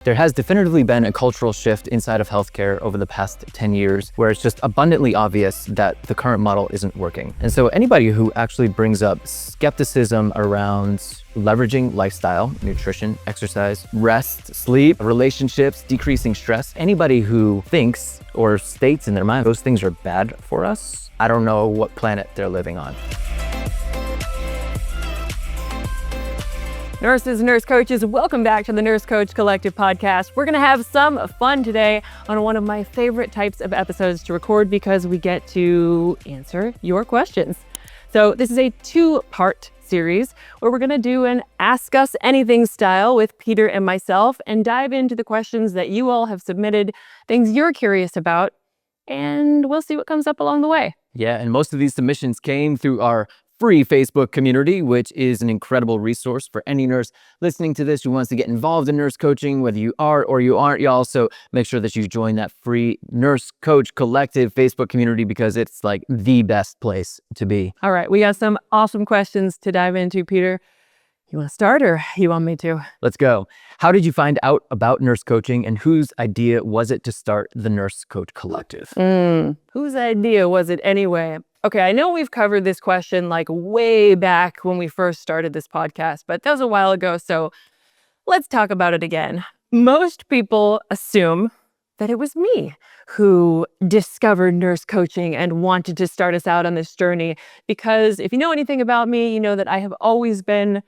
There has definitively been a cultural shift inside of healthcare over the past 10 years where it's just abundantly obvious that the current model isn't working. And so anybody who actually brings up skepticism around leveraging lifestyle, nutrition, exercise, rest, sleep, relationships, decreasing stress, anybody who thinks or states in their mind those things are bad for us, I don't know what planet they're living on. Nurses, nurse coaches, welcome back to the Nurse Coach Collective podcast. We're going to have some fun today on one of my favorite types of episodes to record because we get to answer your questions. So this is a two-part series where we're going to do an Ask Us Anything style with Peter and myself and dive into the questions that you all have submitted, things you're curious about, and we'll see what comes up along the way. Yeah, and most of these submissions came through our free Facebook community, which is an incredible resource for any nurse listening to this who wants to get involved in nurse coaching, whether you are or you aren't. You also make sure that you join that free Nurse Coach Collective Facebook community because it's like the best place to be. All right, we got some awesome questions to dive into, Peter. You want to start or you want me to? Let's go. How did you find out about nurse coaching and whose idea was it to start the Nurse Coach Collective? Whose idea was it anyway? Okay, I know we've covered this question like way back when we first started this podcast, but that was a while ago, so let's talk about it again. Most people assume that it was me who discovered nurse coaching and wanted to start us out on this journey, because if you know anything about me, you know that I have always been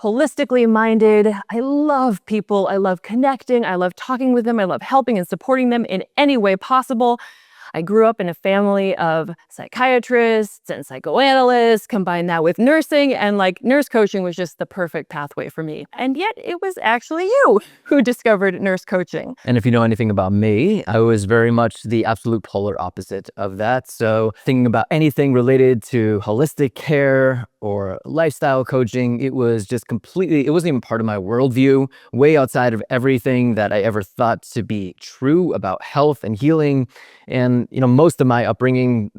holistically minded. I love people. I love connecting. I love talking with them. I love helping and supporting them in any way possible. I grew up in a family of psychiatrists and psychoanalysts, combined that with nursing, and like nurse coaching was just the perfect pathway for me. And yet it was actually you who discovered nurse coaching. And if you know anything about me, I was very much the absolute polar opposite of that. So thinking about anything related to holistic care or lifestyle coaching, it was just completely, it wasn't even part of my worldview, way outside of everything that I ever thought to be true about health and healing. And, you know, most of my upbringing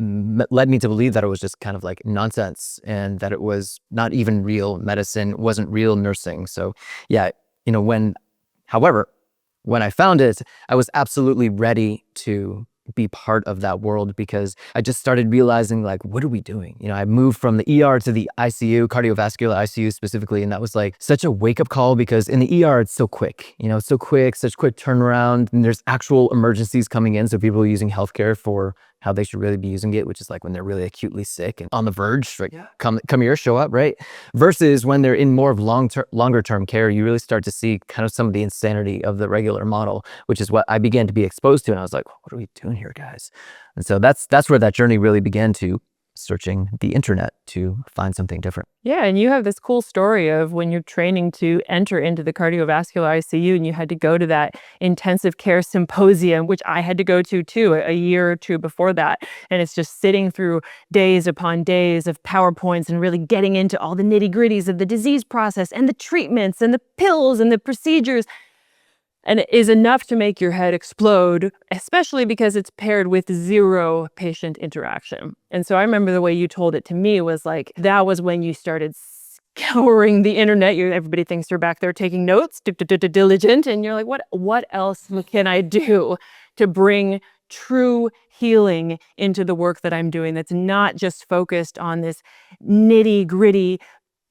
led me to believe that it was just kind of like nonsense and that it was not even real medicine, wasn't real nursing. So yeah, you know, however, when I found it, I was absolutely ready to be part of that world because I just started realizing, like, what are we doing? You know, I moved from the ER to the ICU, cardiovascular ICU specifically, and that was like such a wake-up call because in the ER, it's so quick, you know, it's so quick, such quick turnaround, and there's actual emergencies coming in, so people are using healthcare for how they should really be using it, which is like when they're really acutely sick and on the verge, like, come here, show up, right? Versus when they're in more of longer term care, you really start to see kind of some of the insanity of the regular model, which is what I began to be exposed to. And I was like, what are we doing here, guys? And so that's where that journey really began, to searching the internet to find something different. Yeah, and you have this cool story of when you're training to enter into the cardiovascular ICU and you had to go to that intensive care symposium, which I had to go to too a year or two before that. And it's just sitting through days upon days of PowerPoints and really getting into all the nitty-gritties of the disease process and the treatments and the pills and the procedures. And it is enough to make your head explode, especially because it's paired with zero patient interaction. And so I remember the way you told it to me was like, that was when you started scouring the internet. Everybody thinks you're back there taking notes, diligent, and you're like, what else can I do to bring true healing into the work that I'm doing that's not just focused on this nitty-gritty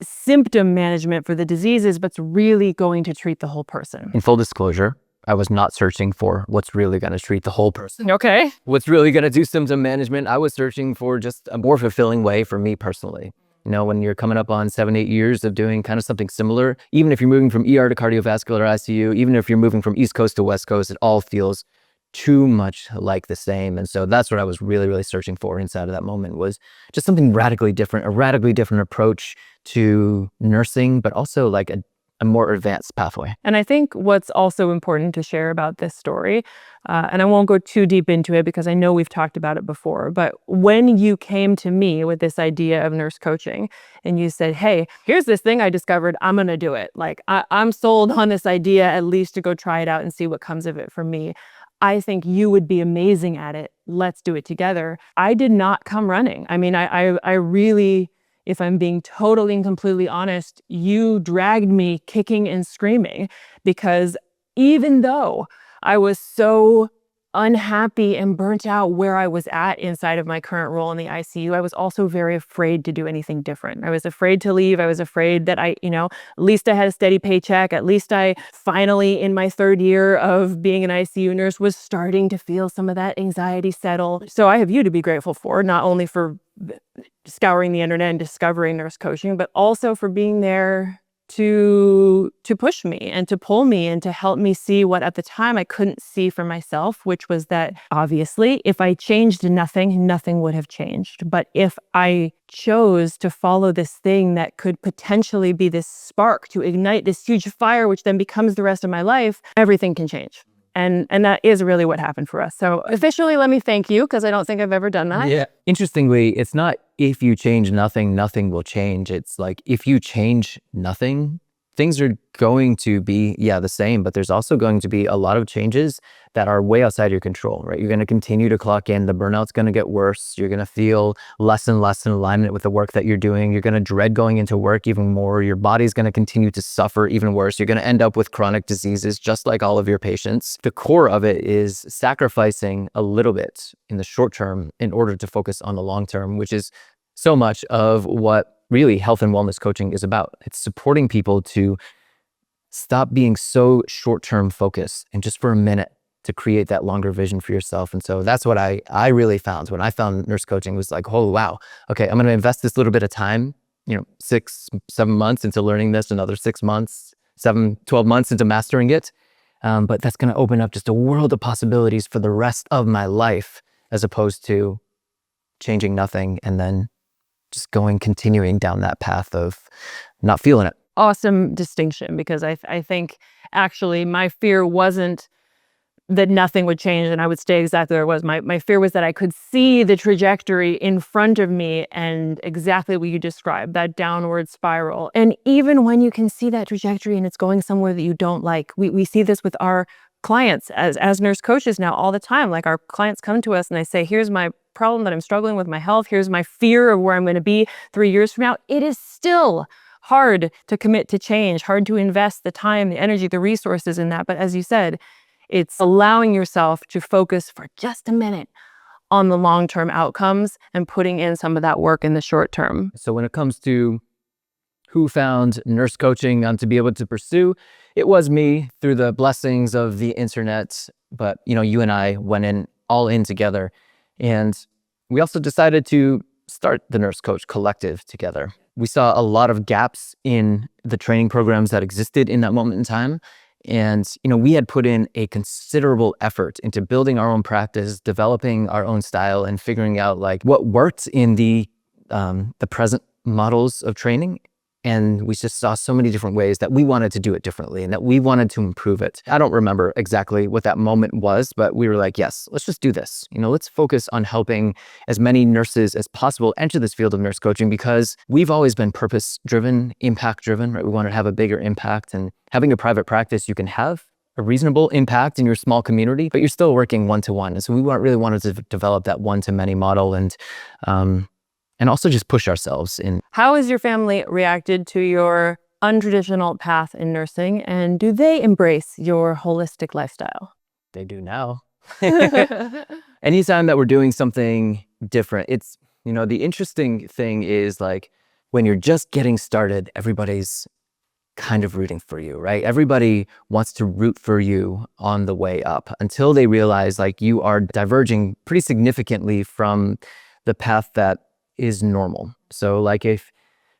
symptom management for the diseases, but it's really going to treat the whole person. In full disclosure, I was not searching for what's really going to treat the whole person. Okay. What's really going to do symptom management. I was searching for just a more fulfilling way for me personally. You know, when you're coming up on 7-8 years of doing kind of something similar, even if you're moving from ER to cardiovascular ICU, even if you're moving from East Coast to West Coast, it all feels too much like the same. And so that's what I was really, really searching for inside of that moment, was just something radically different, a radically different approach to nursing, but also like a more advanced pathway. And I think what's also important to share about this story, and I won't go too deep into it because I know we've talked about it before, but when you came to me with this idea of nurse coaching and you said, hey, here's this thing I discovered, I'm going to do it. Like I'm sold on this idea, at least to go try it out and see what comes of it for me. I think you would be amazing at it. Let's do it together. I did not come running. I mean, I really, if I'm being totally and completely honest, you dragged me kicking and screaming because even though I was so unhappy and burnt out where I was at inside of my current role in the ICU, I was also very afraid to do anything different. I was afraid to leave. I was afraid that at least I had a steady paycheck. At least I finally, in my 3rd year of being an ICU nurse, was starting to feel some of that anxiety settle. So I have you to be grateful for, not only for scouring the internet and discovering nurse coaching, but also for being there to push me and to pull me and to help me see what at the time I couldn't see for myself, which was that obviously if I changed nothing, nothing would have changed. But if I chose to follow this thing that could potentially be this spark to ignite this huge fire, which then becomes the rest of my life, everything can change. And that is really what happened for us. So officially, let me thank you, because I don't think I've ever done that. Yeah. Interestingly, it's not if you change nothing, nothing will change. It's like if you change nothing, things are going to be, the same, but there's also going to be a lot of changes that are way outside your control, right? You're going to continue to clock in. The burnout's going to get worse. You're going to feel less and less in alignment with the work that you're doing. You're going to dread going into work even more. Your body's going to continue to suffer even worse. You're going to end up with chronic diseases, just like all of your patients. The core of it is sacrificing a little bit in the short term in order to focus on the long term, which is so much of what really health and wellness coaching is about. It's supporting people to stop being so short-term focused and just for a minute to create that longer vision for yourself. And so that's what I really found when I found nurse coaching, was like, oh, wow, okay, I'm going to invest this little bit of time, 6, 7 months into learning this, another 6 months, 7, 12 months into mastering it. But that's going to open up just a world of possibilities for the rest of my life, as opposed to changing nothing and then just continuing down that path of not feeling it. Awesome distinction, because I think actually my fear wasn't that nothing would change and I would stay exactly where I was. My fear was that I could see the trajectory in front of me and exactly what you described, that downward spiral. And even when you can see that trajectory and it's going somewhere that you don't like, we see this with our clients as nurse coaches now all the time. Like, our clients come to us and they say, here's my problem that I'm struggling with my health. Here's my fear of where I'm going to be 3 years from now. It is still hard to commit to change, hard to invest the time, the energy, the resources in that. But as you said, it's allowing yourself to focus for just a minute on the long-term outcomes and putting in some of that work in the short term. So when it comes to who found nurse coaching to be able to pursue, it was me, through the blessings of the internet. But you and I went all in together, and we also decided to start the Nurse Coach Collective together. We saw a lot of gaps in the training programs that existed in that moment in time. And, we had put in a considerable effort into building our own practice, developing our own style, and figuring out what worked in the present models of training. And we just saw so many different ways that we wanted to do it differently and that we wanted to improve it. I don't remember exactly what that moment was, but we were like, yes, let's just do this. Let's focus on helping as many nurses as possible enter this field of nurse coaching, because we've always been purpose-driven, impact-driven, right? We want to have a bigger impact, and having a private practice, you can have a reasonable impact in your small community, but you're still working one-to-one. And so we really wanted to develop that one-to-many model, and also just push ourselves in. How has your family reacted to your untraditional path in nursing, and do they embrace your holistic lifestyle? They do now. Anytime that we're doing something different, it's, the interesting thing is when you're just getting started, everybody's kind of rooting for you, right? Everybody wants to root for you on the way up until they realize you are diverging pretty significantly from the path that is normal. So if,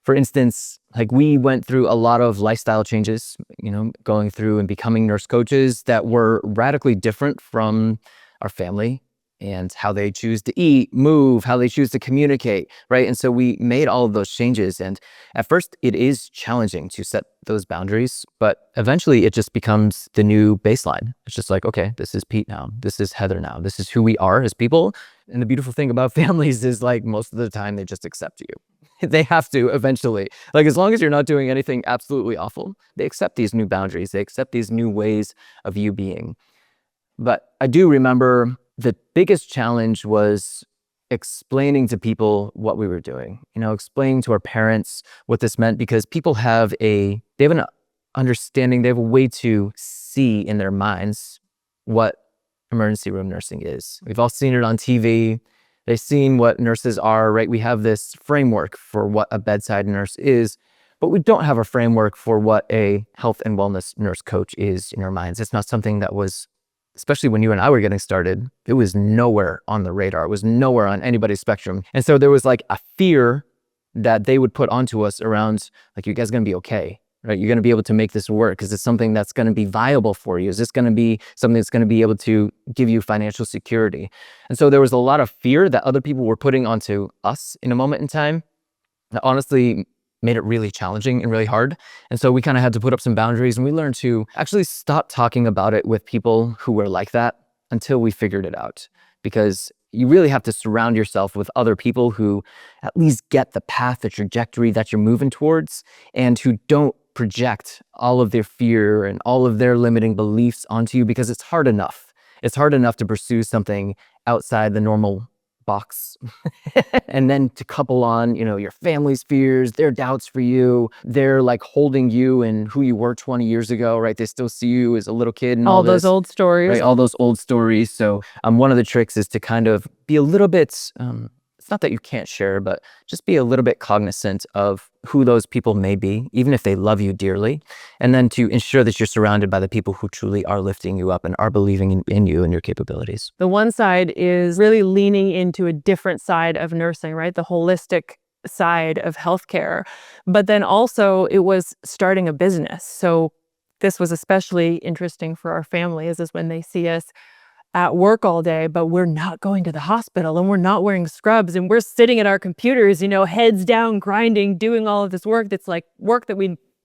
for instance, we went through a lot of lifestyle changes, going through and becoming nurse coaches that were radically different from our family and how they choose to eat, move, how they choose to communicate, right? And so we made all of those changes. And at first it is challenging to set those boundaries, but eventually it just becomes the new baseline. It's just okay, this is Pete now. This is Heather now. This is who we are as people. And the beautiful thing about families is most of the time they just accept you. They have to eventually. As long as you're not doing anything absolutely awful, they accept these new boundaries. They accept these new ways of you being. But I do remember the biggest challenge was explaining to people what we were doing, explaining to our parents what this meant, because people have an understanding, they have a way to see in their minds what emergency room nursing is. We've all seen it on TV. They've seen what nurses are, right? We have this framework for what a bedside nurse is, but we don't have a framework for what a health and wellness nurse coach is in our minds. It's not something that was, especially when you and I were getting started, it was nowhere on the radar. It was nowhere on anybody's spectrum. And so there was like a fear that they would put onto us around, like, you guys are going to be okay, right? You're going to be able to make this work. Is this something that's going to be viable for you? Is this going to be something that's going to be able to give you financial security? And so there was a lot of fear that other people were putting onto us in a moment in time that honestly made it really challenging and really hard. And so we kind of had to put up some boundaries, and we learned to actually stop talking about it with people who were like that until we figured it out. Because you really have to surround yourself with other people who at least get the path, the trajectory that you're moving towards, and who don't project all of their fear and all of their limiting beliefs onto you, because it's hard enough. It's hard enough to pursue something outside the normal box. And then to couple on, your family's fears, their doubts for you, they're like holding you and who you were 20 years ago, right? They still see you as a little kid and all All those this, old stories. right? All those old stories. So one of the tricks is to kind of be a little bit, it's not that you can't share, but just be a little bit cognizant of who those people may be, even if they love you dearly. And then to ensure that you're surrounded by the people who truly are lifting you up and are believing in you and your capabilities. The one side is really leaning into a different side of nursing, right? The holistic side of healthcare. But then also it was starting a business. So this was especially interesting for our family, is when they see us at work all day, but we're not going to the hospital and we're not wearing scrubs and we're sitting at our computers, heads down, grinding, doing all of this work that's like work that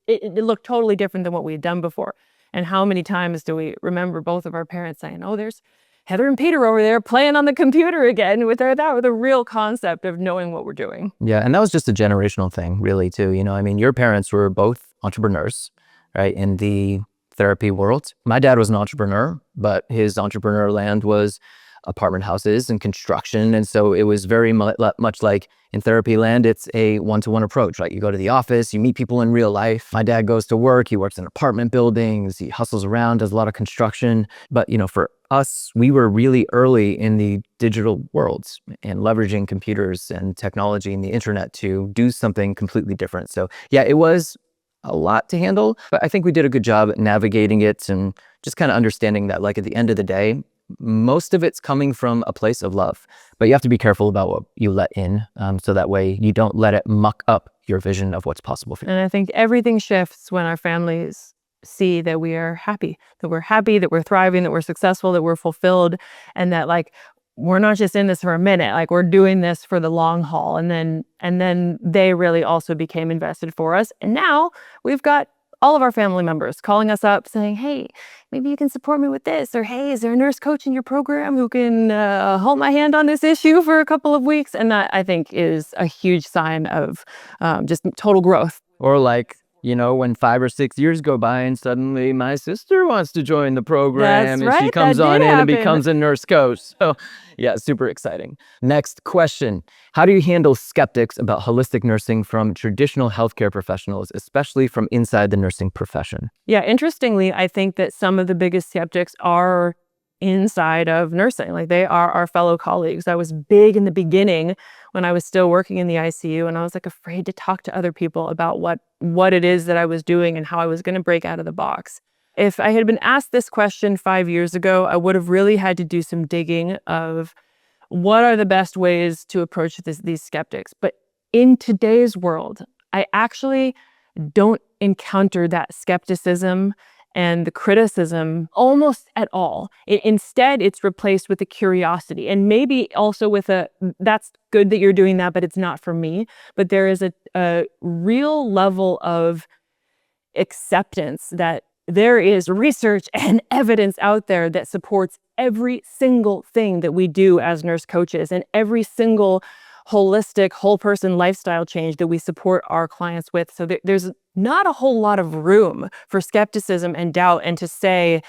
it looked totally different than what we had done before. And how many times do we remember both of our parents saying, oh, there's Heather and Peter over there playing on the computer again with the real concept of knowing what we're doing. Yeah, and that was just a generational thing, really, too. Your parents were both entrepreneurs, right, in the therapy world. My dad was an entrepreneur, but his entrepreneur land was apartment houses and construction. And so it was very much like in therapy land, it's a one-to-one approach, right? You go to the office, you meet people in real life. My dad goes to work, he works in apartment buildings, he hustles around, does a lot of construction. But, for us, we were really early in the digital worlds and leveraging computers and technology and the internet to do something completely different. So yeah, it was a lot to handle, but I think we did a good job at navigating it and just kind of understanding that, like, at the end of the day, most of it's coming from a place of love, but you have to be careful about what you let in, so that way you don't let it muck up your vision of what's possible for you. And I think everything shifts when our families see that we are happy, that we're thriving, that we're successful, that we're fulfilled, and that, like, we're not just in this for a minute, like, we're doing this for the long haul. And then they really also became invested for us. And now we've got all of our family members calling us up saying, hey, maybe you can support me with this, or hey, is there a nurse coach in your program who can hold my hand on this issue for a couple of weeks? And that, I think, is a huge sign of just total growth. Or like, when 5 or 6 years go by and suddenly my sister wants to join the program, That's and she right, comes that on did in and happen. becomes a nurse coach. So yeah, super exciting. Next question. How do you handle skeptics about holistic nursing from traditional healthcare professionals, especially from inside the nursing profession? Yeah, interestingly, I think that some of the biggest skeptics are inside of nursing. Like, they are our fellow colleagues. I was big in the beginning when I was still working in the ICU, and I was like afraid to talk to other people about what it is that I was doing and how I was going to break out of the box. If I had been asked this question 5 years ago, I would have really had to do some digging of what are the best ways to approach these skeptics. But in today's world, I actually don't encounter that skepticism and the criticism almost at all. Instead, it's replaced with a curiosity, and maybe also with that's good that you're doing that, but it's not for me. But there is a real level of acceptance that there is research and evidence out there that supports every single thing that we do as nurse coaches, and every single holistic, whole person lifestyle change that we support our clients with. So there's not a whole lot of room for skepticism and doubt, and to say,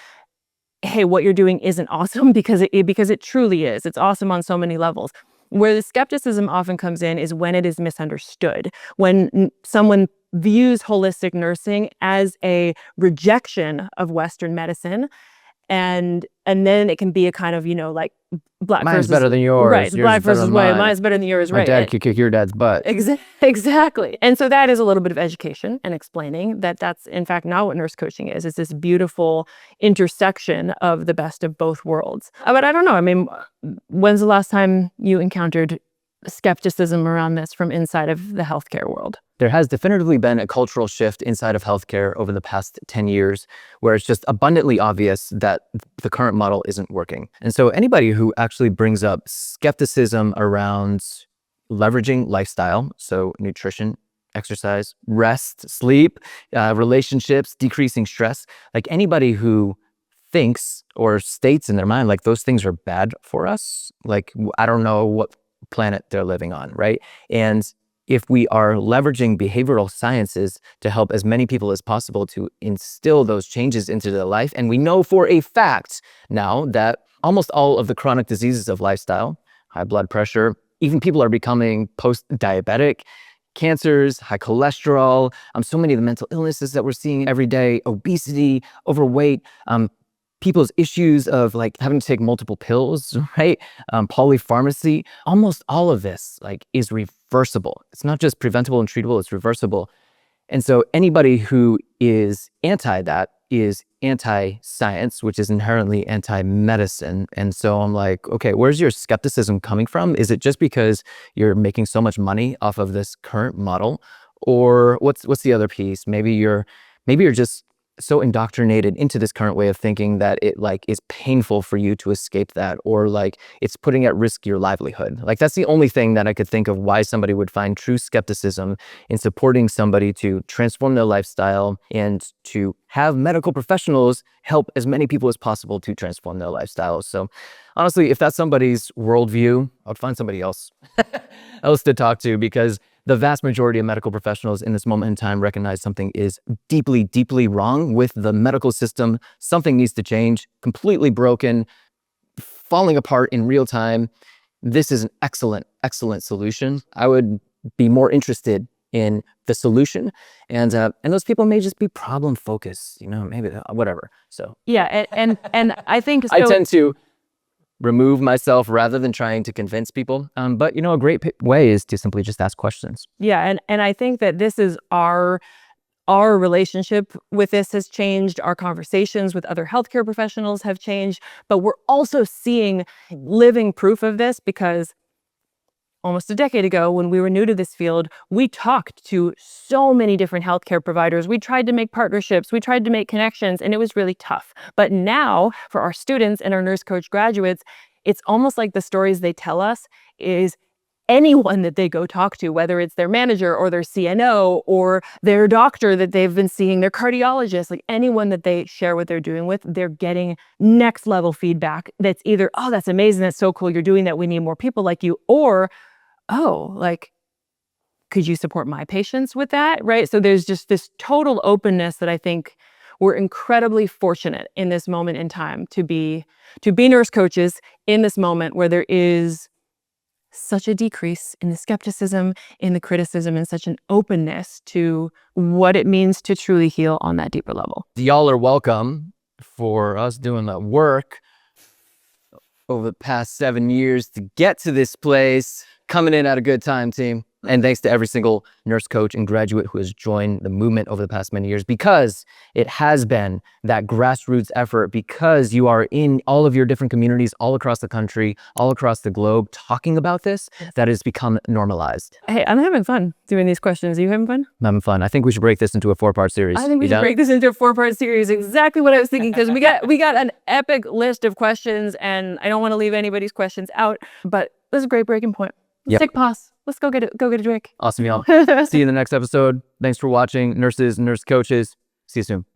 hey, what you're doing isn't awesome, because it truly is. It's awesome on so many levels. Where the skepticism often comes in is when it is misunderstood, when someone views holistic nursing as a rejection of Western medicine. And then it can be a kind of, like black Mine's versus better than yours. right, Yours black is better versus than white. mine. Mine's better than yours, My right? dad could kick your dad's butt. Exactly. And so that is a little bit of education and explaining that that's in fact not what nurse coaching is. It's this beautiful intersection of the best of both worlds. But I don't know. I mean, when's the last time you encountered skepticism around this from inside of the healthcare world? There has definitively been a cultural shift inside of healthcare over the past 10 years where it's just abundantly obvious that the current model isn't working. And so anybody who actually brings up skepticism around leveraging lifestyle, so nutrition, exercise, rest, sleep, relationships, decreasing stress, like anybody who thinks or states in their mind like those things are bad for us, like I don't know what planet they're living on, right? And if we are leveraging behavioral sciences to help as many people as possible to instill those changes into their life, and we know for a fact now that almost all of the chronic diseases of lifestyle, high blood pressure, even people are becoming post-diabetic, cancers, high cholesterol, so many of the mental illnesses that we're seeing every day, obesity, overweight, people's issues of like having to take multiple pills, right? Polypharmacy, almost all of this like is reversible. It's not just preventable and treatable, it's reversible. And so anybody who is anti that is anti-science, which is inherently anti-medicine. And so I'm like, okay, where's your skepticism coming from? Is it just because you're making so much money off of this current model? Or what's the other piece? Maybe you're just so indoctrinated into this current way of thinking that it like is painful for you to escape that, or like it's putting at risk your livelihood. Like that's the only thing that I could think of why somebody would find true skepticism in supporting somebody to transform their lifestyle and to have medical professionals help as many people as possible to transform their lifestyles. So honestly, if that's somebody's worldview, I would find somebody else to talk to, because the vast majority of medical professionals in this moment in time recognize something is deeply, deeply wrong with the medical system. Something needs to change, completely broken, falling apart in real time. This is an excellent, excellent solution. I would be more interested in the solution, and those people may just be problem focused, maybe whatever. So yeah, and I think so, I tend to remove myself rather than trying to convince people. But a great way is to simply just ask questions. Yeah, and I think that this is our relationship with this has changed. Our conversations with other healthcare professionals have changed, but we're also seeing living proof of this, because almost a decade ago, when we were new to this field, we talked to so many different healthcare providers. We tried to make partnerships, we tried to make connections, and it was really tough. But now, for our students and our nurse coach graduates, it's almost like the stories they tell us is anyone that they go talk to, whether it's their manager or their CNO or their doctor that they've been seeing, their cardiologist, like anyone that they share what they're doing with, they're getting next level feedback that's either, oh, that's amazing, that's so cool, you're doing that, we need more people like you, or oh, like, could you support my patients with that? Right? So there's just this total openness that I think we're incredibly fortunate in this moment in time to be nurse coaches in this moment where there is such a decrease in the skepticism, in the criticism, and such an openness to what it means to truly heal on that deeper level. Y'all are welcome for us doing the work over the past 7 years to get to this place. Coming in at a good time, team. And thanks to every single nurse coach and graduate who has joined the movement over the past many years, because it has been that grassroots effort, because you are in all of your different communities all across the country, all across the globe, talking about this, that has become normalized. Hey, I'm having fun doing these questions. Are you having fun? I'm having fun. I think we should break this into a 4-part series. I think we should break this into a 4-part series. Exactly what I was thinking, because we got an epic list of questions, and I don't want to leave anybody's questions out, but this is a great breaking point. Yep. Sick pause. Let's go get a drink. Awesome, y'all. See you in the next episode. Thanks for watching, nurses and nurse coaches. See you soon.